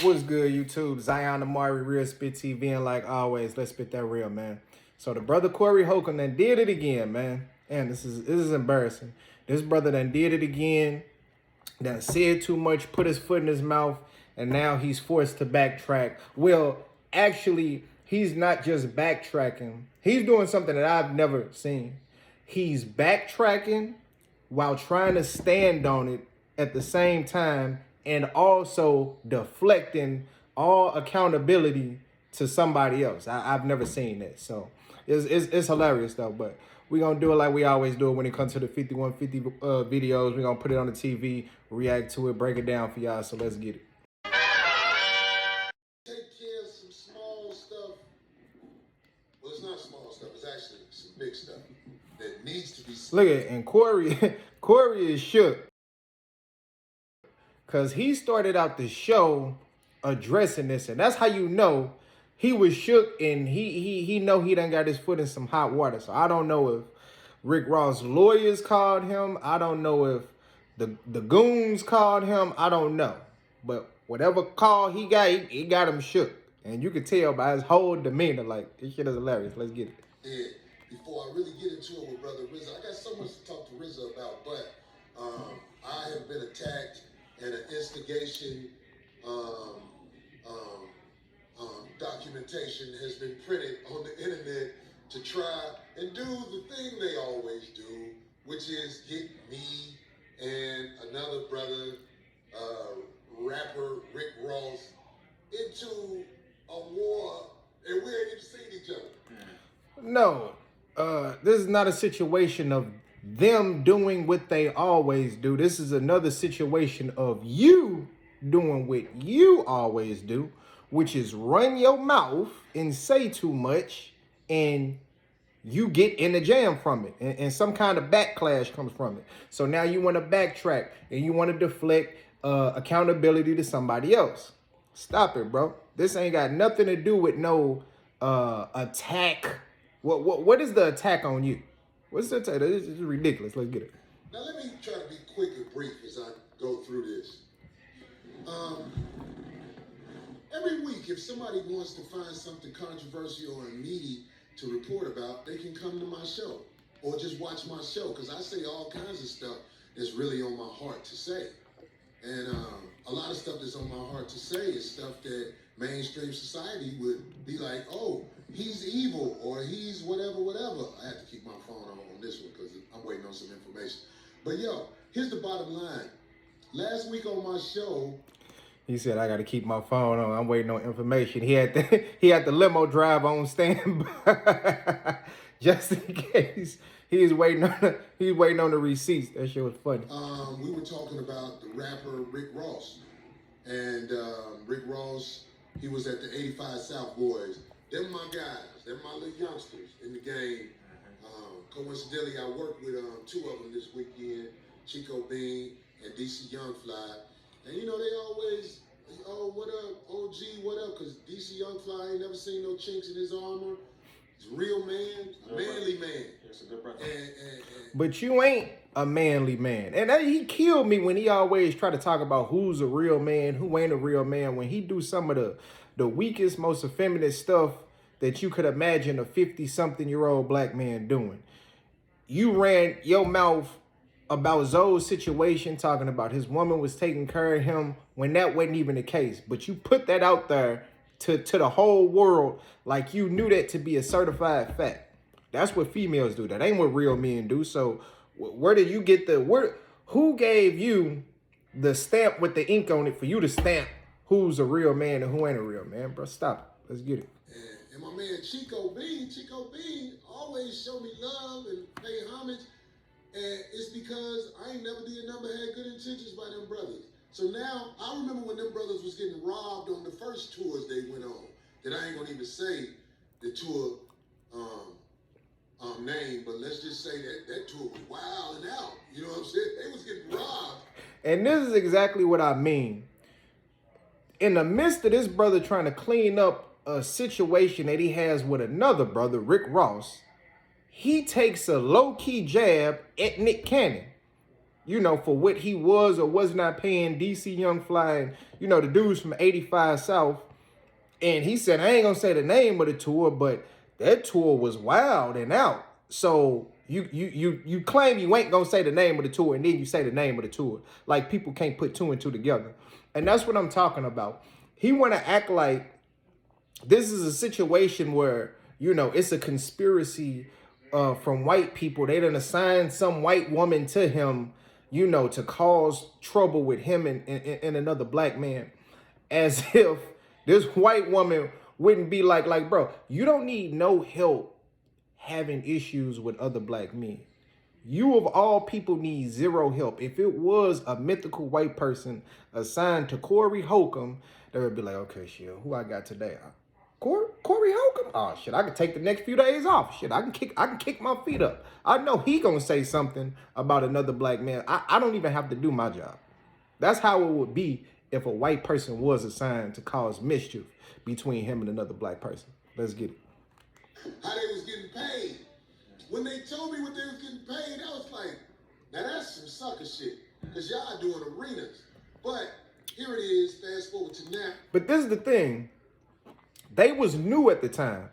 What's good, YouTube? Zion Amari, Real Spit TV, and like always, let's spit that real, man. So the brother Corey Holcomb then did it again, man. And this is embarrassing. This brother then did it again. Done said too much, put his foot in his mouth, and now he's forced to backtrack. Well, actually, he's not just backtracking. He's doing something that I've never seen. He's backtracking while trying to stand on it at the same time, and also deflecting all accountability to somebody else. I've never seen that. So it's hilarious though, but we're going to do it like we always do it when it comes to the 5150 videos. We're going to put it on the TV, react to it, break it down for y'all. So let's get it. Take care of some small stuff. Well, it's not small stuff. It's actually some big stuff that needs to be seen. Look at it. And Corey is shook. Because he started out the show addressing this. And that's how you know he was shook, and he know he done got his foot in some hot water. So I don't know if Rick Ross' lawyers called him. I don't know if the goons called him. I don't know. But whatever call he got, he got him shook. And you can tell by his whole demeanor, like, this shit is hilarious. Let's get it. Yeah, before I really get into it with Brother RZA, I got so much to talk to RZA about, but I have been attacked, and an instigation documentation has been printed on the internet to try and do the thing they always do, which is get me and another brother, rapper Rick Ross, into a war, and we ain't even seen each other. No, this is not a situation of them doing what they always do. This is another situation of you doing what you always do, which is run your mouth and say too much, and you get in the jam from it, and some kind of backlash comes from it. So now you want to backtrack, and you want to deflect accountability to somebody else. Stop it, bro. This ain't got nothing to do with no attack. What is the attack on you? What's the attack? This is ridiculous. Let's get it. Now let me try to be quick and brief as I go through this. Every week, if somebody wants to find something controversial or meaty to report about, they can come to my show or just watch my show, because I say all kinds of stuff that's really on my heart to say. And a lot of stuff that's on my heart to say is stuff that mainstream society would be like, oh, he's evil, or he's whatever. I have to keep my phone on this one because I'm waiting on some information. But yo, here's the bottom line. Last week on my show, he said, I got to keep my phone on. I'm waiting on information. He had the limo drive on standby just in case. He's waiting on the receipts. That shit was funny. We were talking about the rapper Rick Ross. And Rick Ross, he was at the 85 South Boys. They're my guys. They're my little youngsters in the game. Coincidentally, I worked with two of them this weekend, Chico and DC Young Fly. And you know, they always, oh, what up, OG, what up? Because DC Young Fly ain't never seen no chinks in his armor. He's a real man, a manly man. It's a good brother. But you ain't a manly man. And he killed me when he always try to talk about who's a real man, who ain't a real man, when he do some of the weakest, most effeminate stuff that you could imagine a 50-something-year-old black man doing. You ran your mouth about Zoe's situation, talking about his woman was taking care of him when that wasn't even the case. But you put that out there to the whole world like you knew that to be a certified fact. That's what females do. That ain't what real men do. So where did you get who gave you the stamp with the ink on it for you to stamp who's a real man and who ain't a real man, bro? Stop it. Let's get it. And my man Chico always show me love and pay homage. And it's because I ain't never did nothing but had good intentions by them brothers. So now, I remember when them brothers was getting robbed on the first tours they went on, that I ain't gonna even say the tour name, but let's just say that tour was wild and out. You know what I'm saying? They was getting robbed. And this is exactly what I mean. In the midst of this brother trying to clean up a situation that he has with another brother, Rick Ross, he takes a low-key jab at Nick Cannon. you know, for what he was or was not paying DC Young Fly and, you know, the dudes from 85 South. And he said, I ain't gonna say the name of the tour, but that tour was wild and out. So you claim you ain't gonna say the name of the tour, and then you say the name of the tour. Like, people can't put two and two together. And that's what I'm talking about. He wanna act like this is a situation where, you know, it's a conspiracy from white people. They done assigned some white woman to him, you know, to cause trouble with him and another black man. As if this white woman wouldn't be like, bro, you don't need no help having issues with other black men. You of all people need zero help. If it was a mythical white person assigned to Corey Holcomb, they would be like, okay, shit, who I got today? Corey Holcomb? Oh shit, I can take the next few days off. Shit, I can kick my feet up. I know he gonna say something about another black man. I don't even have to do my job. That's how it would be if a white person was assigned to cause mischief between him and another black person. Let's get it. How they was getting paid. When they told me what they was getting paid, I was like, now that's some sucker shit. Because y'all doing arenas. But here it is, fast forward to now. But this is the thing. They was new at the time.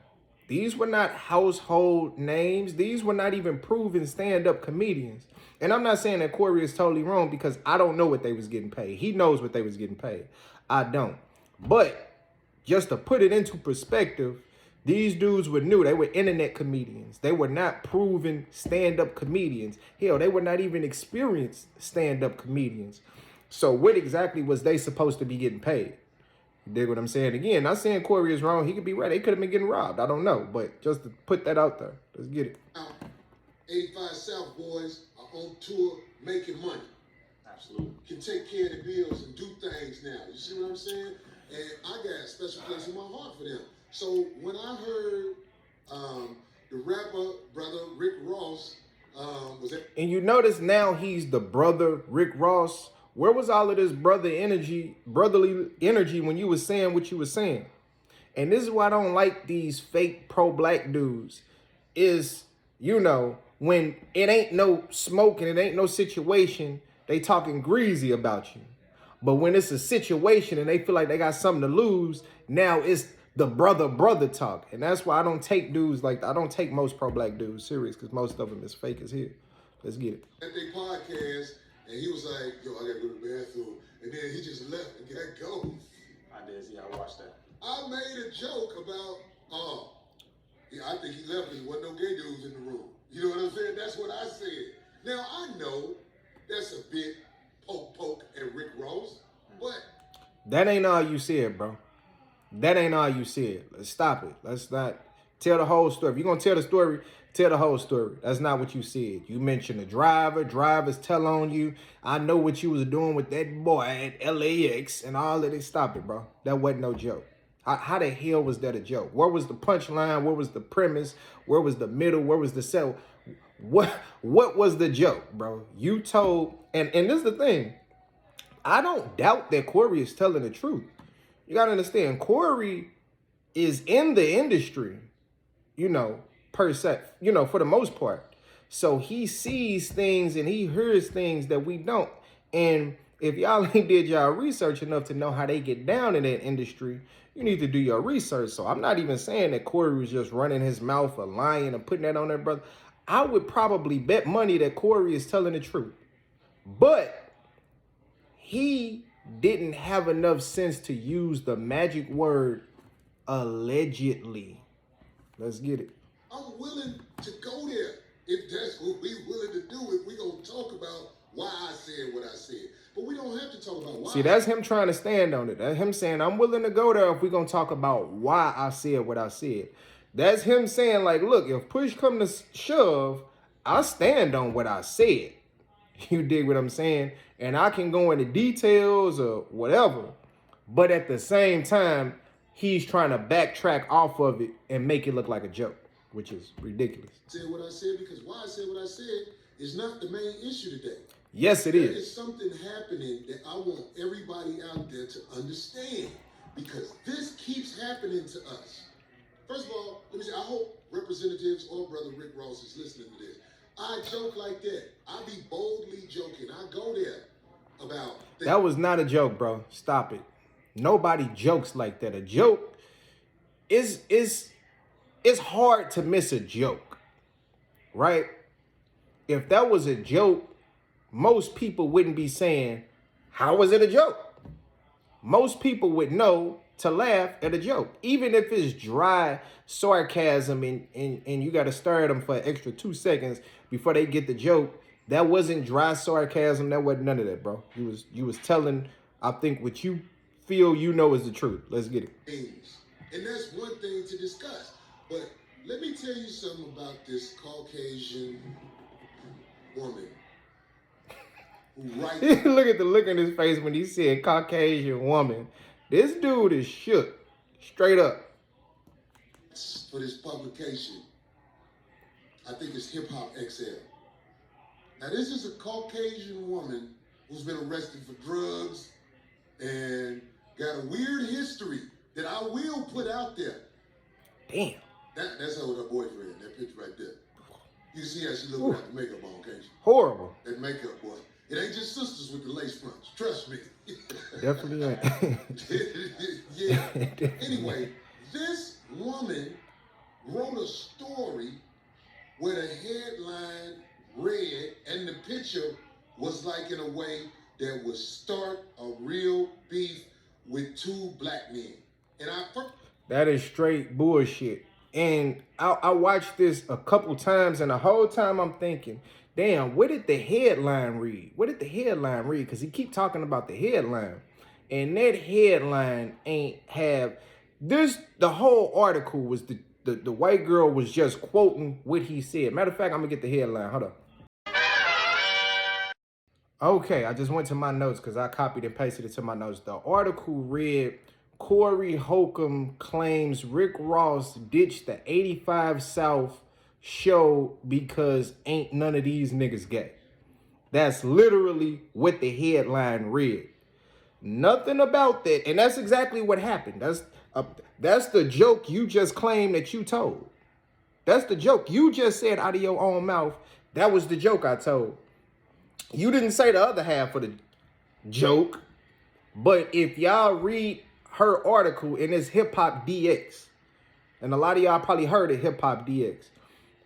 These were not household names. These were not even proven stand-up comedians. And I'm not saying that Corey is totally wrong, because I don't know what they was getting paid. He knows what they was getting paid. I don't. But just to put it into perspective, these dudes were new. They were internet comedians. They were not proven stand-up comedians. Hell, they were not even experienced stand-up comedians. So what exactly was they supposed to be getting paid? You dig what I'm saying? Again, not saying Corey is wrong. He could be right. They could have been getting robbed. I don't know. But just to put that out there. Let's get it. 85 South boys are on tour making money. Absolutely. Can take care of the bills and do things now. You see what I'm saying? And I got a special place in my heart for them. So when I heard the rapper brother Rick Ross was at... And you notice now he's the brother Rick Ross. Where was all of this brotherly energy when you was saying what you were saying? And this is why I don't like these fake pro-black dudes. Is, you know, when it ain't no smoke and it ain't no situation, they talking greasy about you. But when it's a situation and they feel like they got something to lose, now it's the brother talk. And that's why I don't take dudes like, I don't take most pro-black dudes serious, because most of them is fake as hell. Let's get it. At their podcast, and he was like, yo, I gotta go to the bathroom. And then he just left and got go. I did, yeah, I watched that. I made a joke about, yeah, I think he left because there wasn't no gay dudes in the room. You know what I'm saying? That's what I said. Now, I know that's a bit poke at Rick Ross, but... That ain't all you said, bro. That ain't all you said. Let's stop it. Let's not tell the whole story. If you're going to tell the story, tell the whole story. That's not what you said. You mentioned the drivers tell on you. I know what you was doing with that boy at LAX and all of this. Stop it, bro. That wasn't no joke. How the hell was that a joke? Where was the punchline? Where was the premise? Where was the middle? Where was the sell? What was the joke, bro? You told, and this is the thing. I don't doubt that Corey is telling the truth. You got to understand, Corey is in the industry, you know, per se, you know, for the most part. So he sees things and he hears things that we don't. And if y'all ain't did y'all research enough to know how they get down in that industry, you need to do your research. So I'm not even saying that Corey was just running his mouth or lying and putting that on there, brother. I would probably bet money that Corey is telling the truth. But he didn't have enough sense to use the magic word allegedly. Let's get it. I'm willing to go there. If that's what we willing to do, if we gonna talk about why I said what I said. But we don't have to talk about why. See, that's him trying to stand on it. That's him saying, I'm willing to go there if we're going to talk about why I said what I said. That's him saying, like, look, if push come to shove, I stand on what I said. You dig what I'm saying? And I can go into details or whatever. But at the same time, he's trying to backtrack off of it and make it look like a joke, which is ridiculous. I said what I said because why I said what I said is not the main issue today. Yes, it is. There is something happening that I want everybody out there to understand, because this keeps happening to us. First of all, let me say, I hope representatives or Brother Rick Ross is listening to this. I joke like that. I be boldly joking. I go there about things. That was not a joke, bro. Stop it. Nobody jokes like that. A joke is it's hard to miss a joke, right? If that was a joke, most people wouldn't be saying, "How was it a joke?" Most people would know to laugh at a joke, even if it's dry sarcasm and you got to stare at them for an extra 2 seconds before they get the joke. That wasn't dry sarcasm. That wasn't none of that, bro. You was telling, I think, what you feel you know is the truth. Let's get it. And that's one thing to discuss. But let me tell you something about this Caucasian woman who writes Look at the look in his face when he said Caucasian woman. This dude is shook, straight up. for this publication. I think it's Hip Hop XL. Now, this is a Caucasian woman who's been arrested for drugs and got a weird history that I will put out there. Damn. That's her with her boyfriend, that picture right there. You can see how she look without the makeup on, can't you? Horrible. That makeup, boy. It ain't just sisters with the lace fronts. Trust me. Definitely ain't. Yeah. Anyway, this woman wrote a story where the headline read and the picture was like in a way that would start a real beef with two black men. And that is straight bullshit. And I watched this a couple times, and the whole time I'm thinking, damn, what did the headline read? What did the headline read? Because he keep talking about the headline. And that headline ain't have this. The whole article was the white girl was just quoting what he said. Matter of fact, I'm going to get the headline. Hold up. Okay, I just went to my notes because I copied and pasted it to my notes. The article read, Corey Holcomb claims Rick Ross ditched the 85 South show because ain't none of these niggas gay. That's literally what the headline read. Nothing about that. And that's exactly what happened. That's the joke you just claimed that you told. That's the joke you just said out of your own mouth. That was the joke I told. You didn't say the other half of the joke. But if y'all read her article, and it's Hip Hop DX, and a lot of y'all probably heard of Hip Hop DX.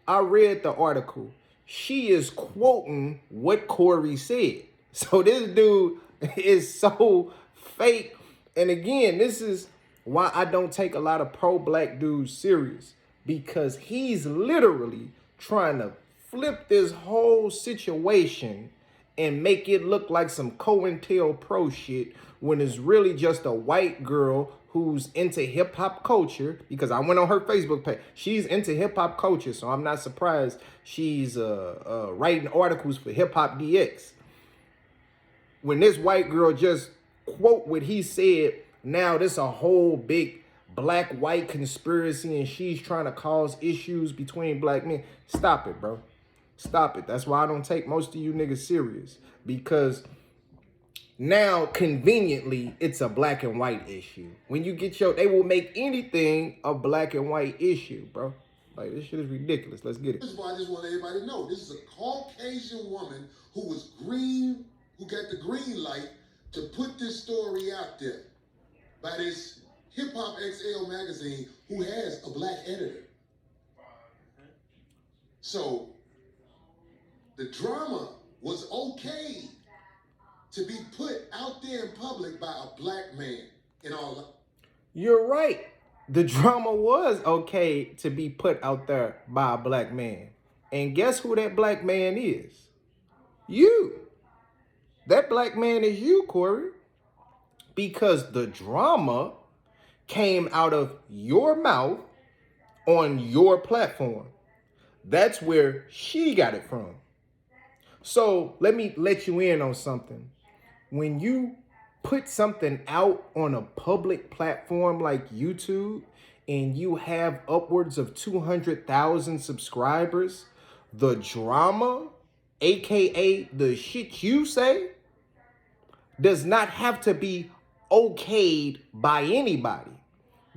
I read the article. She is quoting what Corey said. So this dude is so fake. And again, this is why I don't take a lot of pro-black dudes serious, because he's literally trying to flip this whole situation and make it look like some COINTELPRO shit when it's really just a white girl who's into hip-hop culture, because I went on her Facebook page. She's into hip-hop culture, so I'm not surprised she's writing articles for Hip Hop DX. When this white girl just quote what he said, now this a whole big black-white conspiracy and she's trying to cause issues between black men. Stop it, bro. Stop it. That's why I don't take most of you niggas serious, because now, conveniently, it's a black and white issue. When you get they will make anything a black and white issue, bro. Like, this shit is ridiculous. Let's get it. This is why I just want everybody to know. This is a Caucasian woman who was green, who got the green light to put this story out there by this Hip Hop XL magazine who has a black editor. So, the drama was okay to be put out there in public by a black man in all. You're right. The drama was okay to be put out there by a black man. And guess who that black man is? You. That black man is you, Corey. Because the drama came out of your mouth on your platform. That's where she got it from. So let me let you in on something. When you put something out on a public platform like YouTube and you have upwards of 200,000 subscribers, the drama, aka the shit you say, does not have to be okayed by anybody.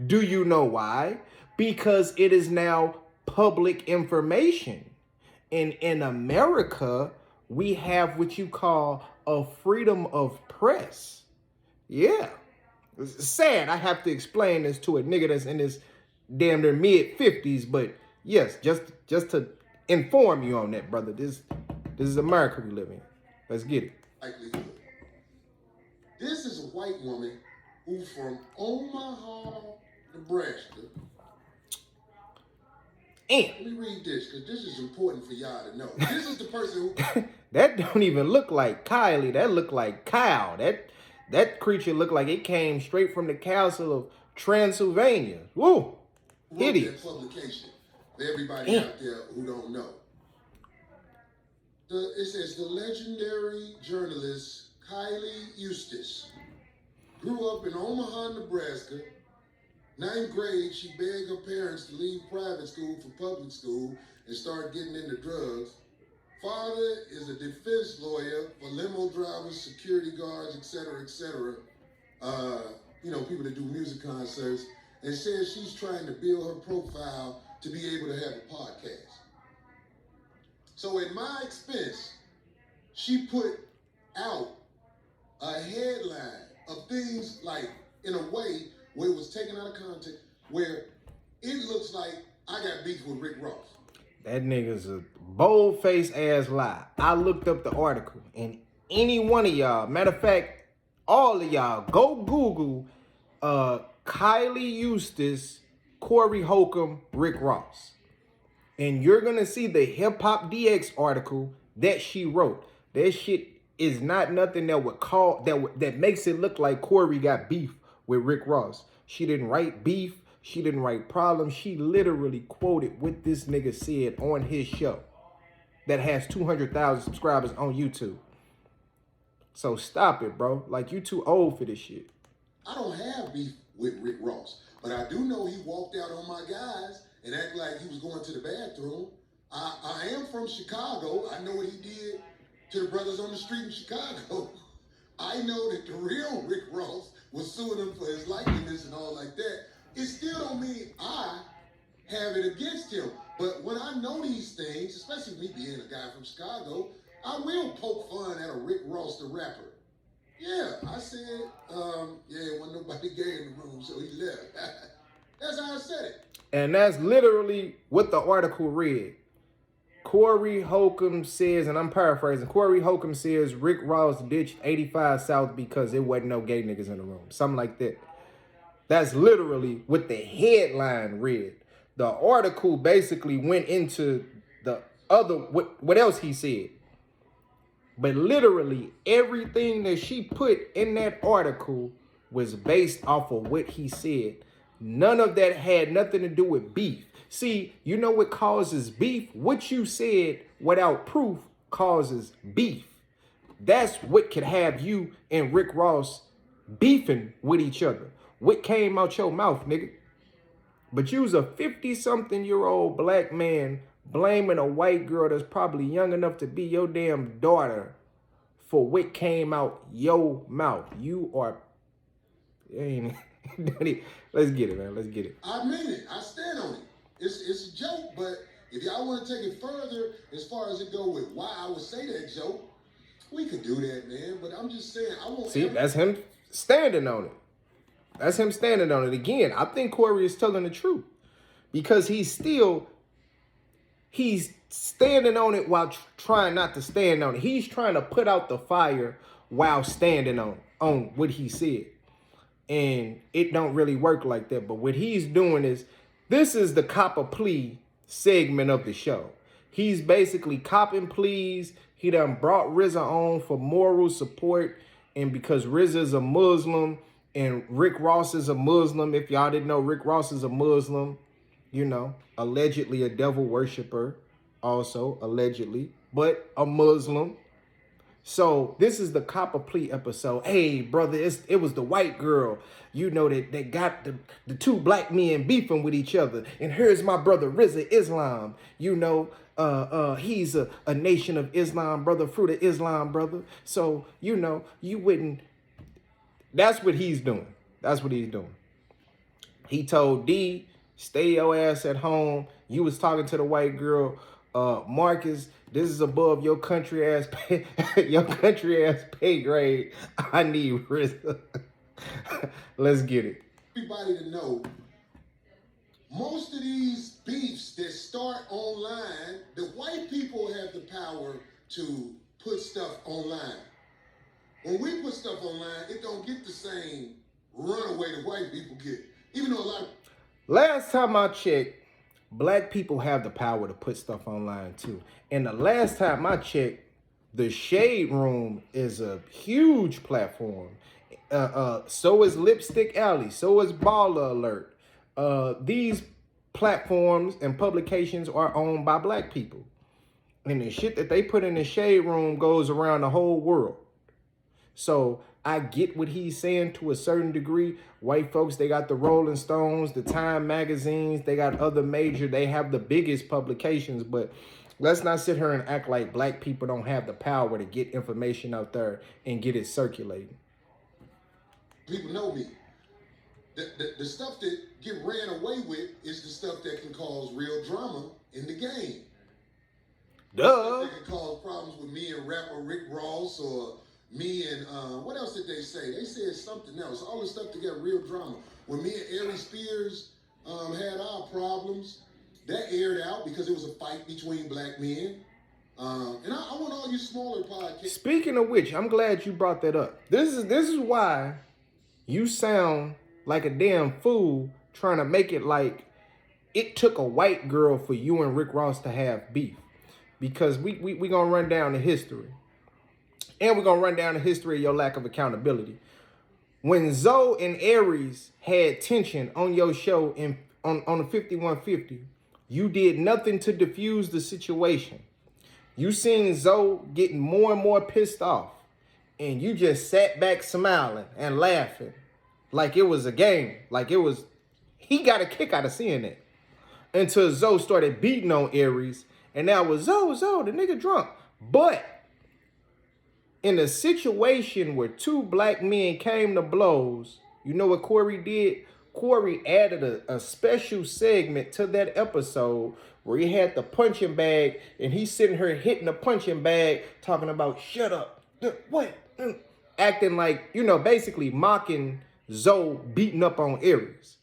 Do you know why? Because it is now public information. in America, we have what you call a freedom of press. Yeah. It's sad I have to explain this to a nigga that's in his damn near mid-50s, but yes, just to inform you on that, brother. This is America we live in. Let's get it. Likelihood. This is a white woman who from Omaha, Nebraska. And let me read this because this is important for y'all to know. This is the person who that don't even look like Kylie. That look like Kyle. That creature looked like it came straight from the castle of Transylvania. Woo! wrote that publication for everybody out there who don't know. It says the legendary journalist Kylie Eustace grew up in Omaha, Nebraska. 9th grade, she begged her parents to leave private school for public school and start getting into drugs. Father is a defense lawyer for limo drivers, security guards, etc., etc. People that do music concerts, and says she's trying to build her profile to be able to have a podcast. So at my expense, she put out a headline of things like, in a way, where it was taken out of context, where it looks like I got beef with Rick Ross. That nigga's a bold-faced ass lie. I looked up the article, and any one of y'all, matter of fact, all of y'all, go Google Kylie Eustace, Corey Holcomb, Rick Ross. And you're going to see the Hip Hop DX article that she wrote. That shit is not nothing that would call, that makes it look like Corey got beef with Rick Ross. She didn't write beef. She didn't write problems. She literally quoted what this nigga said on his show that has 200,000 subscribers on YouTube. So stop it, bro. Like, you too old for this shit. I don't have beef with Rick Ross, but I do know he walked out on my guys and acted like he was going to the bathroom. I am from Chicago. I know what he did to the brothers on the street in Chicago. I know that the real Rick Ross was suing him for his likeness and all like that. It still don't mean I have it against him. But when I know these things, especially me being a guy from Chicago, I will poke fun at a Rick Ross the rapper. Yeah, I said, wasn't nobody gay in the room, so he left. That's how I said it. And that's literally what the article read. Corey Holcomb says, and I'm paraphrasing, Corey Holcomb says Rick Ross ditched 85 South because there wasn't no gay niggas in the room. Something like that. That's literally what the headline read. The article basically went into the other, what else he said. But literally everything that she put in that article was based off of what he said. None of that had nothing to do with beef. See, you know what causes beef? What you said without proof causes beef. That's what could have you and Rick Ross beefing with each other. What came out your mouth, nigga? But you's a 50-something-year-old black man blaming a white girl that's probably young enough to be your damn daughter for what came out your mouth. You are... Let's get it, man. Let's get it. I mean it. I stand on it. It's a joke, but if y'all want to take it further, as far as it go with why I would say that joke, we could do that, man. But I'm just saying, I won't... See, that's him standing on it. That's him standing on it. Again, I think Corey is telling the truth. Because he's standing on it while trying not to stand on it. He's trying to put out the fire while standing on what he said. And it don't really work like that. But what he's doing is, this is the cop a plea segment of the show. He's basically copping pleas. He done brought RZA on for moral support. And because RZA is a Muslim and Rick Ross is a Muslim, if y'all didn't know, Rick Ross is a Muslim, you know, allegedly a devil worshiper, also allegedly, but a Muslim. So this is the cop a plea episode. Hey, brother, it was the white girl, you know, that got the two black men beefing with each other. And here's my brother RZA Islam. You know, he's a Nation of Islam brother, Fruit of Islam brother. So, you know, you wouldn't. That's what he's doing. That's what he's doing. He told D, stay your ass at home. You was talking to the white girl Marcus, this is above your country ass pay, your country ass pay grade. I need RZA. Let's get it. Everybody to know, most of these beefs that start online, the white people have the power to put stuff online. When we put stuff online, it don't get the same runaway the white people get. Even though a lot of... Last time I checked, black people have the power to put stuff online too. And the last time I checked, the Shade Room is a huge platform. So is Lipstick Alley. So is Baller Alert. These platforms and publications are owned by black people. And the shit that they put in the Shade Room goes around the whole world. So I get what he's saying to a certain degree. White folks, they got the Rolling Stones, the Time magazines, they got other major, they have the biggest publications, but let's not sit here and act like black people don't have the power to get information out there and get it circulating. People know me. The stuff that get ran away with is the stuff that can cause real drama in the game. Duh. That can cause problems with me and rapper Rick Ross, or me and, what else did they say? They said something else. All the stuff that got real drama. When me and Ari Spears had our problems, that aired out because it was a fight between black men. And I want all you smaller podcasts. Speaking of which, I'm glad you brought that up. This is why you sound like a damn fool trying to make it like it took a white girl for you and Rick Ross to have beef. Because we gonna run down the history. And we're gonna run down the history of your lack of accountability. When Zoe and Aries had tension on your show on the 5150, you did nothing to diffuse the situation. You seen Zoe getting more and more pissed off, and you just sat back smiling and laughing like it was a game, like it was, he got a kick out of seeing that. Until Zoe started beating on Aries, and now was Zoe, the nigga drunk. But in a situation where two black men came to blows, you know what Corey did? Corey added a special segment to that episode where he had the punching bag, and he's sitting here hitting the punching bag, talking about shut up, what? Acting like, you know, basically mocking Zoe beating up on Aries.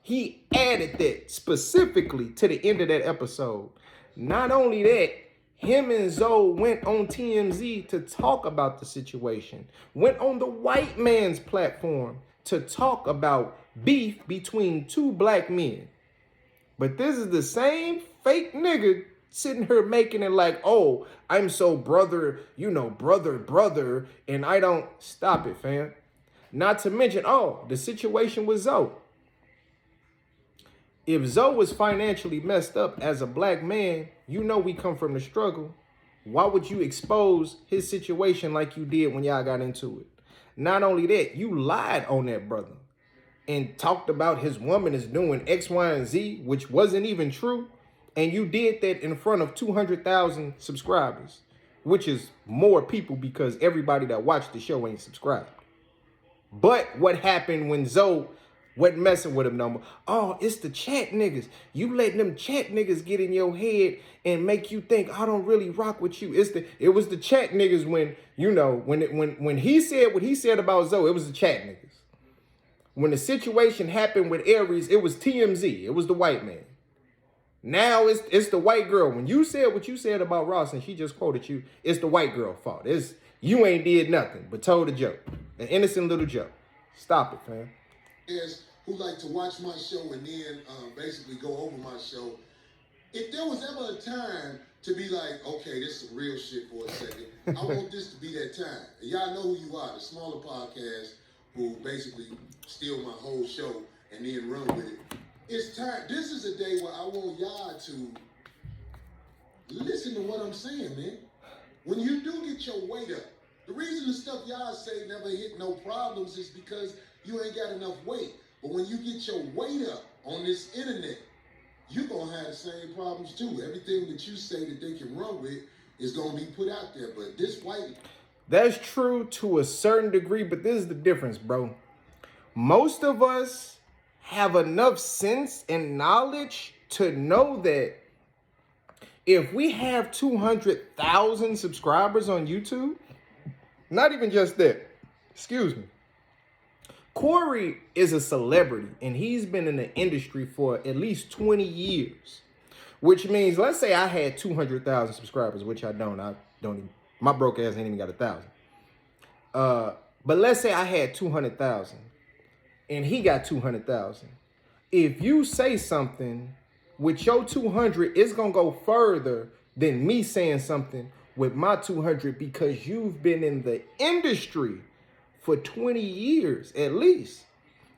He added that specifically to the end of that episode. Not only that, him and Zoe went on TMZ to talk about the situation. Went on the white man's platform to talk about beef between two black men. But this is the same fake nigga sitting here making it like, oh, I'm so brother, you know, brother, and I don't... Stop it, fam. Not to mention, oh, the situation with Zoe. If Zoe was financially messed up as a black man, you know we come from the struggle. Why would you expose his situation like you did when y'all got into it? Not only that, you lied on that brother and talked about his woman is doing X, Y, and Z, which wasn't even true. And you did that in front of 200,000 subscribers, which is more people because everybody that watched the show ain't subscribed. But what happened when Zoe wasn't messing with him no more? Oh, it's the chat niggas. You letting them chat niggas get in your head and make you think I don't really rock with you. It was the chat niggas when, you know, when he said what he said about Zoe, it was the chat niggas. When the situation happened with Aries, it was TMZ. It was the white man. Now it's the white girl. When you said what you said about Ross and she just quoted you, it's the white girl fault. It's you ain't did nothing but told a joke. An innocent little joke. Stop it, fam. Who like to watch my show and then basically go over my show. If there was ever a time to be like, okay, this is some real shit for a second, I want this to be that time. And y'all know who you are, the smaller podcast who basically steal my whole show and then run with it. It's time. This is a day where I want y'all to listen to what I'm saying, man. When you do get your weight up, the reason the stuff y'all say never hit no problems is because you ain't got enough weight. But when you get your weight up on this internet, you're going to have the same problems too. Everything that you say that they can run with is going to be put out there. But this white... That's true to a certain degree, but this is the difference, bro. Most of us have enough sense and knowledge to know that if we have 200,000 subscribers on YouTube, not even just that, excuse me, Corey is a celebrity and he's been in the industry for at least 20 years, which means, let's say I had 200,000 subscribers, which I don't even, my broke ass ain't even got 1,000. But let's say I had 200,000 and he got 200,000. If you say something with your 200, it's going to go further than me saying something with my 200 because you've been in the industry for 20 years at least.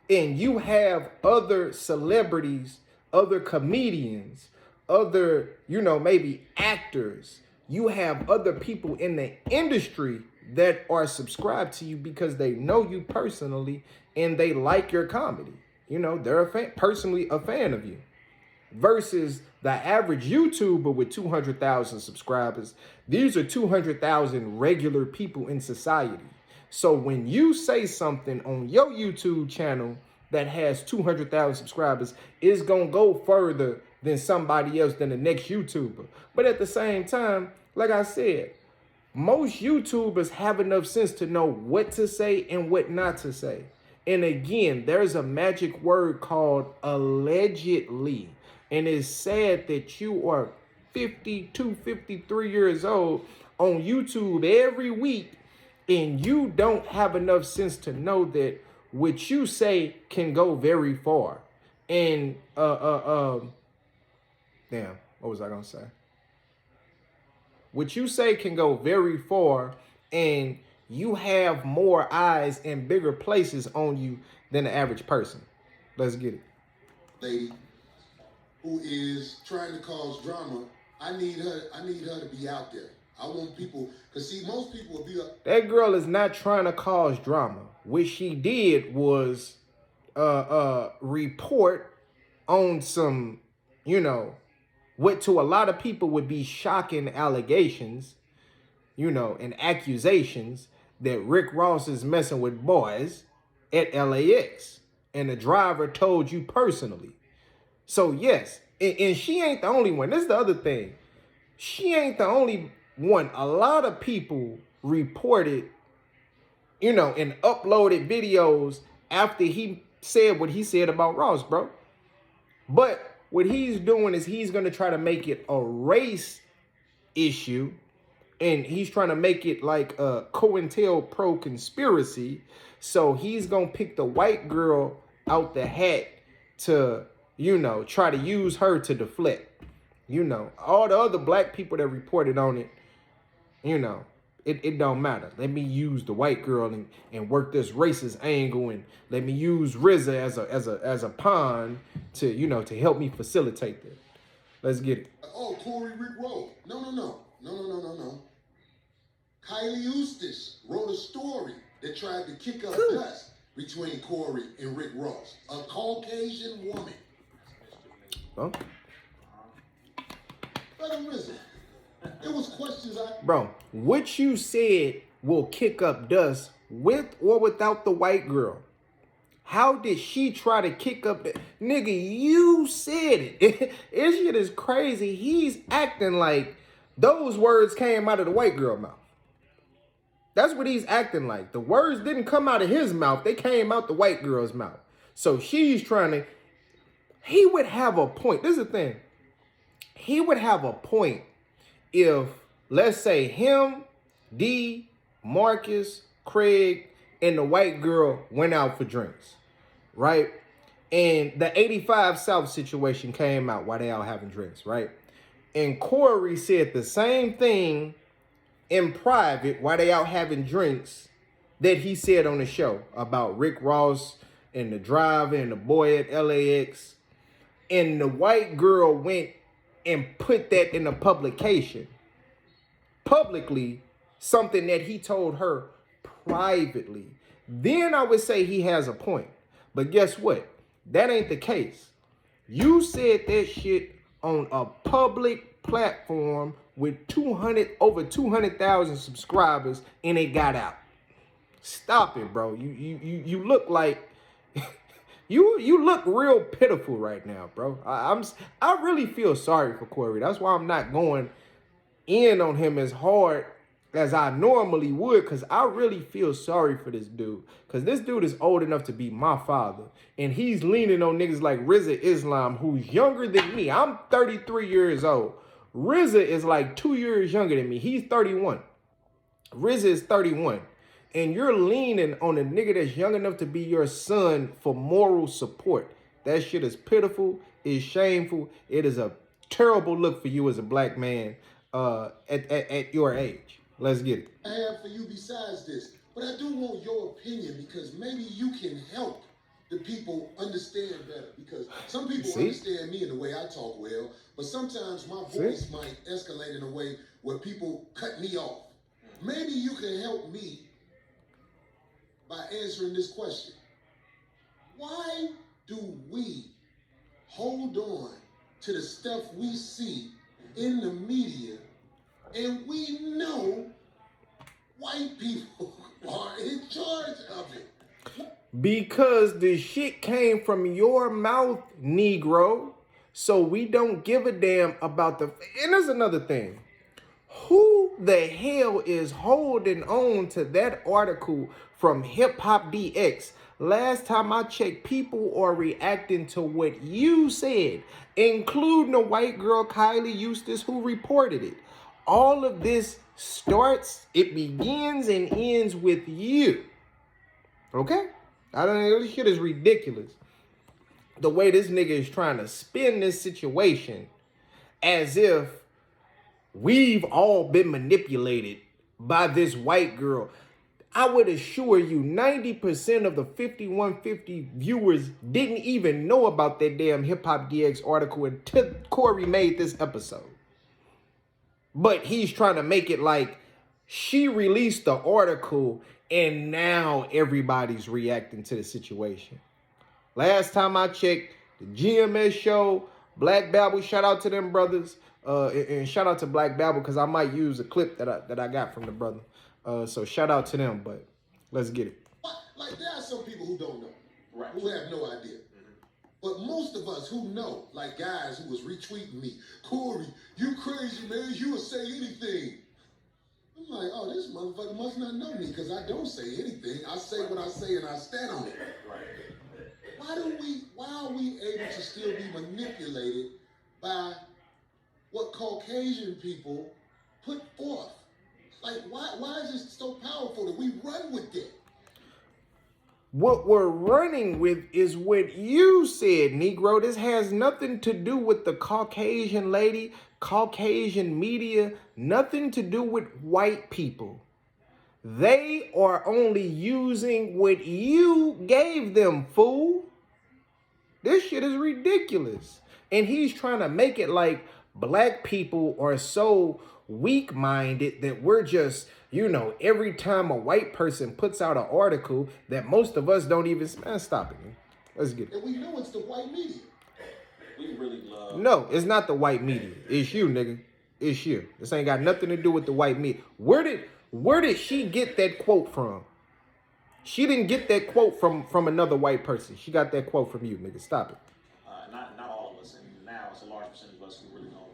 And you have other celebrities, other comedians, other, maybe actors. You have other people in the industry that are subscribed to you because they know you personally and they like your comedy. They're personally a fan of you. Versus the average YouTuber with 200,000 subscribers. These are 200,000 regular people in society. So when you say something on your YouTube channel that has 200,000 subscribers, it's going to go further than somebody else, than the next YouTuber. But at the same time, like I said, most YouTubers have enough sense to know what to say and what not to say. And again, there's a magic word called allegedly. And it's sad that you are 52, 53 years old on YouTube every week and you don't have enough sense to know that what you say can go very far. And damn, what was I gonna say? What you say can go very far, and you have more eyes and bigger places on you than the average person. Let's get it. Lady who is trying to cause drama, I need her to be out there. I want people, because see, most people will be up. That girl is not trying to cause drama. What she did was report on some, what to a lot of people would be shocking allegations, and accusations that Rick Ross is messing with boys at LAX. And the driver told you personally. So yes, and she ain't the only one. This is the other thing. She ain't the only one. A lot of people reported, and uploaded videos after he said what he said about Ross, bro. But what he's doing is he's going to try to make it a race issue. And he's trying to make it like a COINTELPRO conspiracy. So he's going to pick the white girl out the hat to, try to use her to deflect. All the other black people that reported on it, it don't matter. Let me use the white girl and work this racist angle, and let me use RZA as a pawn to to help me facilitate this. Let's get it. Oh, Corey Rick Ross. No. Kylie Eustace wrote a story that tried to kick up dust between Corey and Rick Ross, a Caucasian woman. Huh? Let him listen. It was questions Bro, what you said will kick up dust with or without the white girl. How did she try to kick up the... Nigga, you said it. This shit is crazy. He's acting like those words came out of the white girl mouth. That's what he's acting like. The words didn't come out of his mouth. They came out the white girl's mouth. So she's trying to... He would have a point. This is the thing. He would have a point if, let's say, him, D, Marcus, Craig, and the white girl went out for drinks, right? And the 85 South situation came out while they all having drinks, right? And Corey said the same thing in private while they out having drinks that he said on the show about Rick Ross and the driver and the boy at LAX. And the white girl went and put that in a publication. Publicly, something that he told her privately. Then I would say he has a point. But guess what? That ain't the case. You said that shit on a public platform with over 200,000 subscribers and it got out. Stop it, bro. You look like You look real pitiful right now, bro. I really feel sorry for Corey. That's why I'm not going in on him as hard as I normally would, because I really feel sorry for this dude. Because this dude is old enough to be my father. And he's leaning on niggas like RZA Islam, who's younger than me. I'm 33 years old. RZA is like 2 years younger than me. He's 31. RZA is 31. And you're leaning on a nigga that's young enough to be your son for moral support. That shit is pitiful. It's shameful. It is a terrible look for you as a black man at your age. Let's get it. I have for you besides this, but I do want your opinion because maybe you can help the people understand better. Because some people understand me in the way I talk well, but sometimes my voice might escalate in a way where people cut me off. Maybe you can help me by answering this question. Why do we hold on to the stuff we see in the media and we know white people are in charge of it? Because the shit came from your mouth, Negro. So we don't give a damn about the... And there's another thing. Who the hell is holding on to that article from Hip Hop DX? Last time I checked, people are reacting to what you said, including the white girl Kylie Eustace who reported it. All of this it begins and ends with you. Okay? I don't know, this shit is ridiculous. The way this nigga is trying to spin this situation as if we've all been manipulated by this white girl. I would assure you 90% of the 5150 viewers didn't even know about that damn Hip Hop DX article until Corey made this episode. But he's trying to make it like she released the article and now everybody's reacting to the situation. Last time I checked, the GMS show, Black Babble, shout out to them brothers. And shout out to Black Babble because I might use a clip that I got from the brother. So shout out to them, but let's get it. Like there are some people who don't know, right? Who have no idea. But most of us who know, like guys who was retweeting me, Corey, you crazy, man, you will say anything. I'm like, oh, this motherfucker must not know me because I don't say anything. I say what I say and I stand on it. Right. Why are we able to still be manipulated by what Caucasian people put forth? Like, why is it so powerful that we run with it? What we're running with is what you said, Negro. This has nothing to do with the Caucasian lady, Caucasian media, nothing to do with white people. They are only using what you gave them, fool. This shit is ridiculous. And he's trying to make it like black people are so weak-minded that we're just, you know, every time a white person puts out an article that most of us don't even... Man, stop it, man. Let's get it. And we know it's the white media. We really love... No, it's not the white media. It's you, nigga. It's you. This ain't got nothing to do with the white media. Where did she get that quote from? She didn't get that quote from another white person. She got that quote from you, nigga. Stop it. Not all of us, and now it's a large percentage of us who really don't,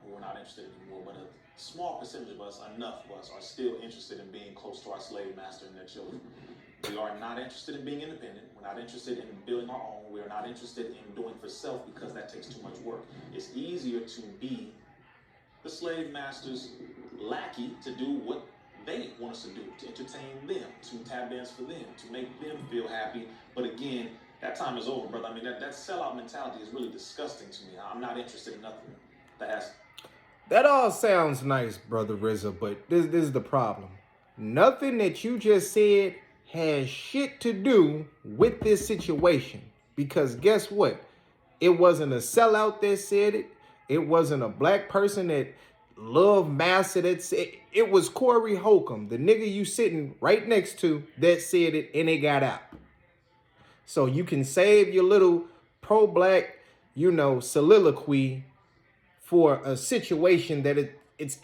who are not interested anymore, but a small percentage of us, enough of us, are still interested in being close to our slave master and their children. We are not interested in being independent. We're not interested in building our own. We are not interested in doing for self because that takes too much work. It's easier to be the slave master's lackey to do what they want us to do, to entertain them, to tap dance for them, to make them feel happy. But again, that time is over, brother. I mean, that sellout mentality is really disgusting to me. I'm not interested in nothing that has... That all sounds nice, Brother RZA, but this is the problem. Nothing that you just said has shit to do with this situation. Because guess what? It wasn't a sellout that said it. It wasn't a black person that loved Master that said it. It was Corey Holcomb, the nigga you sitting right next to, that said it, and it got out. So you can save your little pro-black, you know, soliloquy for a situation that it's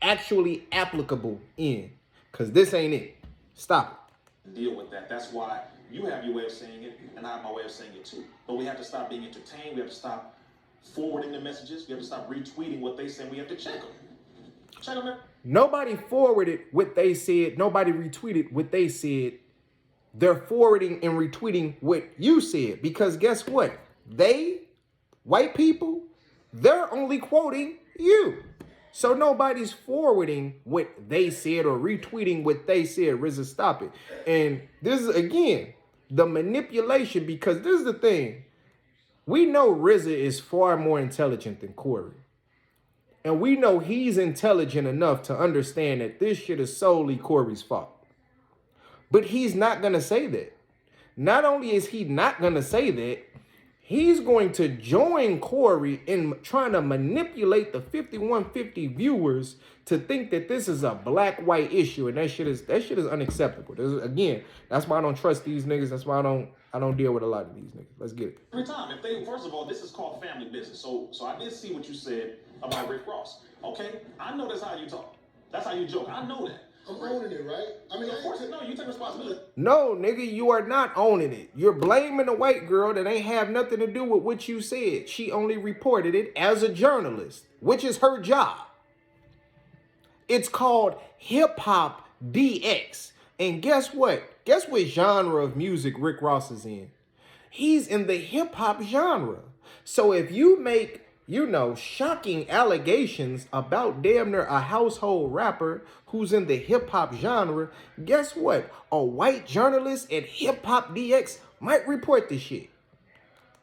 actually applicable in. Because this ain't it. Stop it. deal with that. That's why you have your way of saying it, and I have my way of saying it too. But we have to stop being entertained. We have to stop forwarding the messages. We have to stop retweeting what they say. We have to check them. Check them. Nobody forwarded what they said. Nobody retweeted what they said. They're forwarding and retweeting what you said. Because guess what? They, white people, they're only quoting you. So nobody's forwarding what they said or retweeting what they said. RZA, stop it. And this is, again, the manipulation, because this is the thing. We know RZA is far more intelligent than Corey. And we know he's intelligent enough to understand that this shit is solely Corey's fault. But he's not going to say that. Not only is he not going to say that, he's going to join Corey in trying to manipulate the 5150 viewers to think that this is a black-white issue, and that shit is unacceptable. Again, that's why I don't trust these niggas. That's why I don't deal with a lot of these niggas. Let's get it. Every time, if they, first of all, this is called family business. So I did see what you said about Rick Ross. Okay, I know that's how you talk. That's how you joke. I know that. I'm owning it, right? I mean, Of course, no, you take responsibility. No, nigga, you are not owning it. You're blaming a white girl that ain't have nothing to do with what you said. She only reported it as a journalist, which is her job. It's called Hip Hop DX. And guess what? Guess what genre of music Rick Ross is in? He's in the hip hop genre. So if you make, shocking allegations about damn near a household rapper who's in the hip hop genre, guess what? A white journalist at Hip Hop DX might report this shit.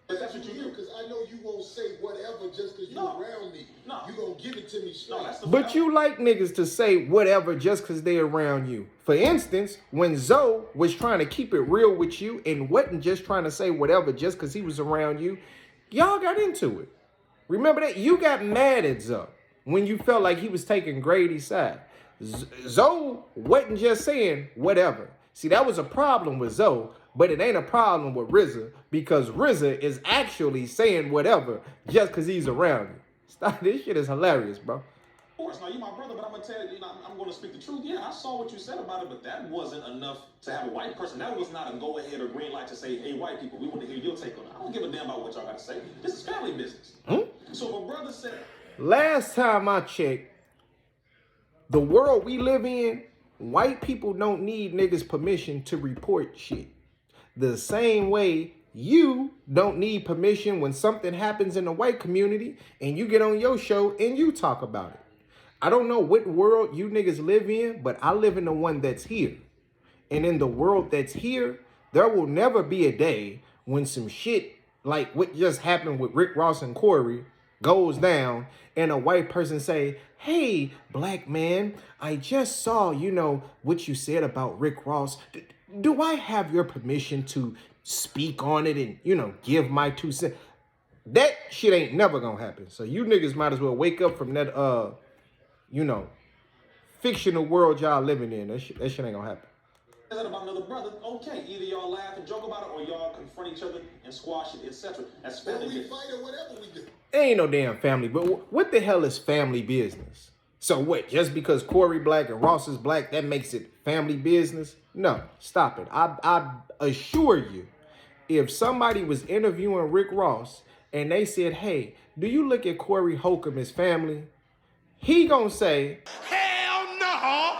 But that's what you do. Because I know you won't say whatever just because you're around me. No. You gonna give it to me straight. No, that's the But you like niggas to say whatever just because they're around you. For instance, when Zoe was trying to keep it real with you and wasn't just trying to say whatever just because he was around you, y'all got into it. Remember that? You got mad at Zoe when you felt like he was taking Grady's side. Zoe wasn't just saying whatever. See, that was a problem with Zoe, but it ain't a problem with RZA, because RZA is actually saying whatever just because he's around you. Stop, this shit is hilarious, bro. Of course, now you my brother, but I'm gonna tell you, I'm gonna speak the truth. Yeah, I saw what you said about it, but that wasn't enough to have a white person. That was not a go ahead or green light to say, hey, white people, we want to hear your take on it. I don't give a damn about what y'all got to say. This is family business. So if a brother said, last time I checked, the world we live in, white people don't need niggas' permission to report shit. The same way you don't need permission when something happens in the white community and you get on your show and you talk about it. I don't know what world you niggas live in, but I live in the one that's here. And in the world that's here, there will never be a day when some shit like what just happened with Rick Ross and Corey goes down and a white person say, hey, black man, I just saw, what you said about Rick Ross. Do I have your permission to speak on it and, give my 2 cents? That shit ain't never gonna happen. So you niggas might as well wake up from that, fictional world y'all living in. That shit ain't gonna happen. that about another brother, okay, either y'all laugh and joke about it or y'all confront each other and squash it, etc. That's family we business. fight or whatever we do. Ain't no damn family, but what the hell is family business? So what, just because Corey black and Ross is black, that makes it family business? No, stop it. I assure you, if somebody was interviewing Rick Ross and they said, hey, do you look at Corey Holcomb as family? He gonna say, hell no,